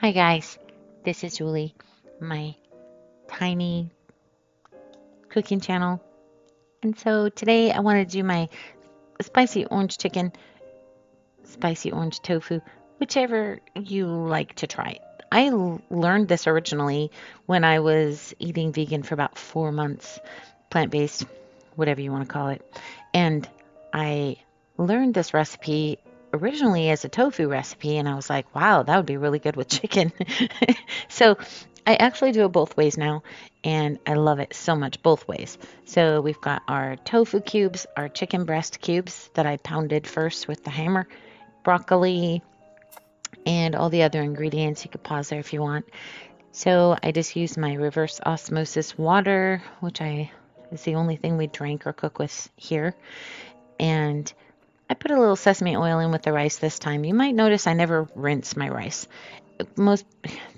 Hi guys, this is Julie, my tiny cooking channel. And so today I want to do my spicy orange chicken, spicy orange tofu, whichever you like to try. I learned this originally when I was eating vegan for about 4 months, plant-based, whatever you want to call it. And I learned this recipe originally as a tofu recipe, and I was like, wow, that would be really good with chicken. So I actually do it both ways now, and I love it so much both ways. So we've got our tofu cubes, our chicken breast cubes that I pounded first with the hammer, broccoli, and all the other ingredients. You could pause there if you want. So I just use my reverse osmosis water, which is the only thing we drink or cook with here. And I put a little sesame oil in with the rice this time. You might notice I never rinse my rice. Most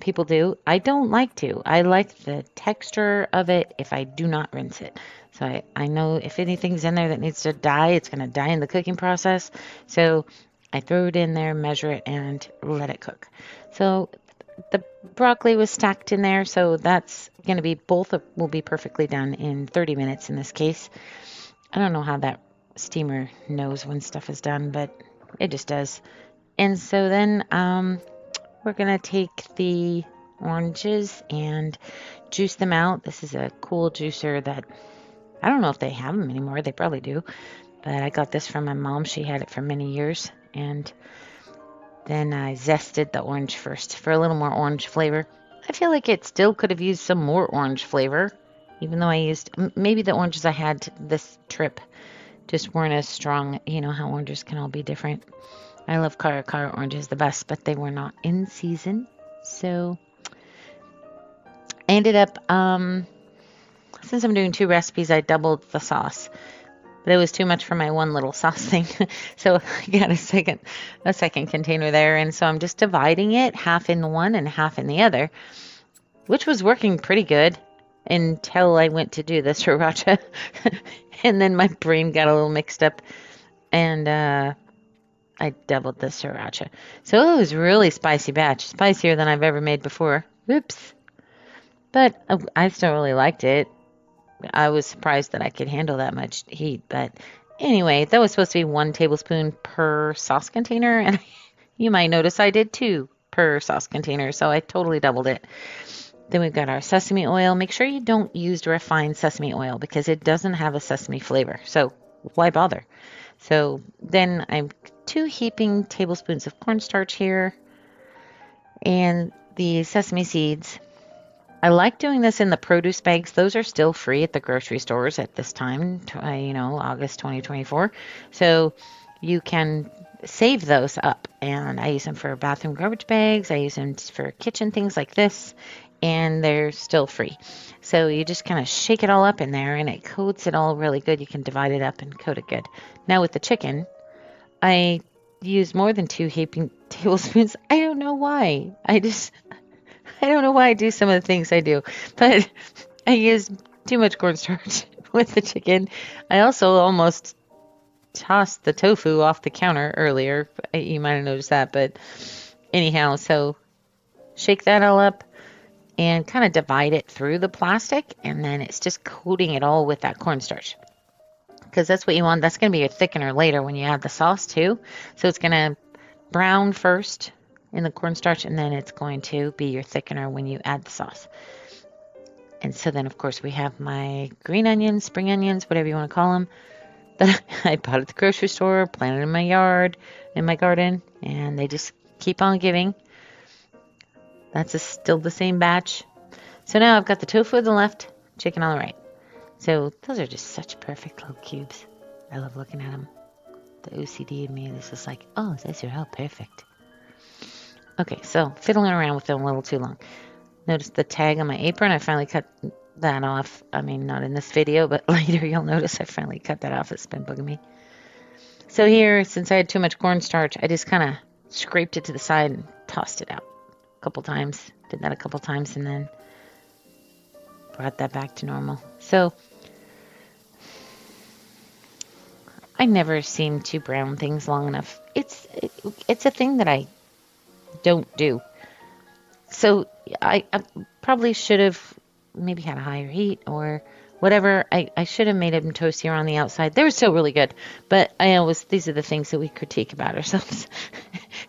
people do. I don't like to. I like the texture of it if I do not rinse it. So I know if anything's in there that needs to die, it's going to die in the cooking process. So I throw it in there, measure it, and let it cook. So the broccoli was stacked in there, so that's going to be both will be perfectly done in 30 minutes in this case. I don't know how that steamer knows when stuff is done, but it just does. And so then we're going to take the oranges and juice them out. This is a cool juicer that I don't know if they have them anymore. They probably do. But I got this from my mom. She had it for many years. And then I zested the orange first for a little more orange flavor. I feel like it still could have used some more orange flavor, even though I used maybe the oranges I had this trip just weren't as strong. You know how oranges can all be different. I love Cara oranges the best, but they were not in season. So I ended up, since I'm doing two recipes, I doubled the sauce. But it was too much for my one little sauce thing. So I got a second container there. And so I'm just dividing it, half in one and half in the other, which was working pretty good until I went to do the sriracha. And then my brain got a little mixed up. And I doubled the sriracha. So it was really spicy batch, spicier than I've ever made before. Oops. But I still really liked it. I was surprised that I could handle that much heat. But anyway, that was supposed to be 1 tablespoon per sauce container. And you might notice I did 2 per sauce container. So I totally doubled it. Then we've got our sesame oil. Make sure you don't use refined sesame oil because it doesn't have a sesame flavor. So why bother? So then I'm 2 heaping tablespoons of cornstarch here and the sesame seeds. I like doing this in the produce bags. Those are still free at the grocery stores at this time, August 2024. So you can save those up. And I use them for bathroom garbage bags. I use them for kitchen things like this. And they're still free. So you just kind of shake it all up in there and it coats it all really good. You can divide it up and coat it good. Now with the chicken, I use more than 2 heaping tablespoons. I don't know why. I don't know why I do some of the things I do, but I use too much cornstarch with the chicken. I also almost tossed the tofu off the counter earlier. You might have noticed that, but anyhow, so shake that all up and kind of divide it through the plastic, and then it's just coating it all with that cornstarch. Because that's what you want. That's going to be your thickener later when you add the sauce too. So it's going to brown first in the cornstarch, and then it's going to be your thickener when you add the sauce. And so then, of course, we have my green onions, spring onions, whatever you want to call them, that I bought at the grocery store, planted in my yard, in my garden, and they just keep on giving. That's still the same batch. So now I've got the tofu on the left, chicken on the right. So those are just such perfect little cubes. I love looking at them. The OCD in me is just like, oh, those are all perfect. Okay, so fiddling around with them a little too long. Notice the tag on my apron. I finally cut that off. I mean, not in this video, but later you'll notice I finally cut that off. It's been bugging me. So here, since I had too much cornstarch, I just kind of scraped it to the side and tossed it out a couple times. Did that a couple times and then brought that back to normal. So I never seem to brown things long enough. It's a thing that I don't do. So I probably should have maybe had a higher heat or whatever. I should have made them toastier on the outside. They were still really good, but I always, these are the things that we critique about ourselves.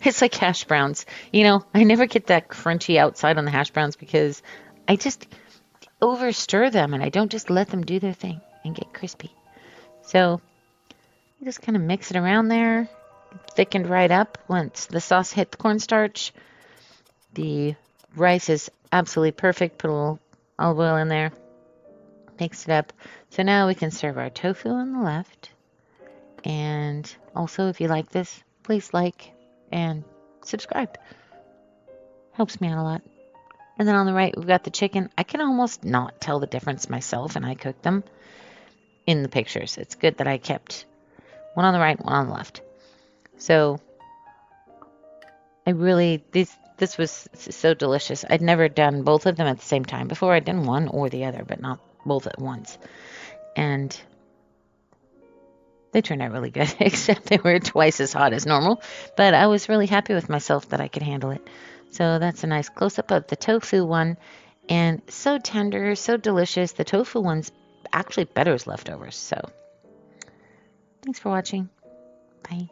It's like hash browns. I never get that crunchy outside on the hash browns because I just over stir them and I don't just let them do their thing and get crispy. So you just kind of mix it around there, thickened right up once the sauce hit the cornstarch. The rice is absolutely perfect. Put a little olive oil in there, mix it up. So now we can serve our tofu on the left. And also, if you like this, please like and subscribe. Helps me out a lot. And then on the right, we've got the chicken. I can almost not tell the difference myself, and I cooked them in the pictures. It's good that I kept one on the right, one on the left. So I really, this was so delicious. I'd never done both of them at the same time before. I'd done one or the other, but not both at once. And they turned out really good, except they were twice as hot as normal. But I was really happy with myself that I could handle it. So that's a nice close-up of the tofu one. And so tender, so delicious. The tofu one's actually better as leftovers. So thanks for watching. Bye.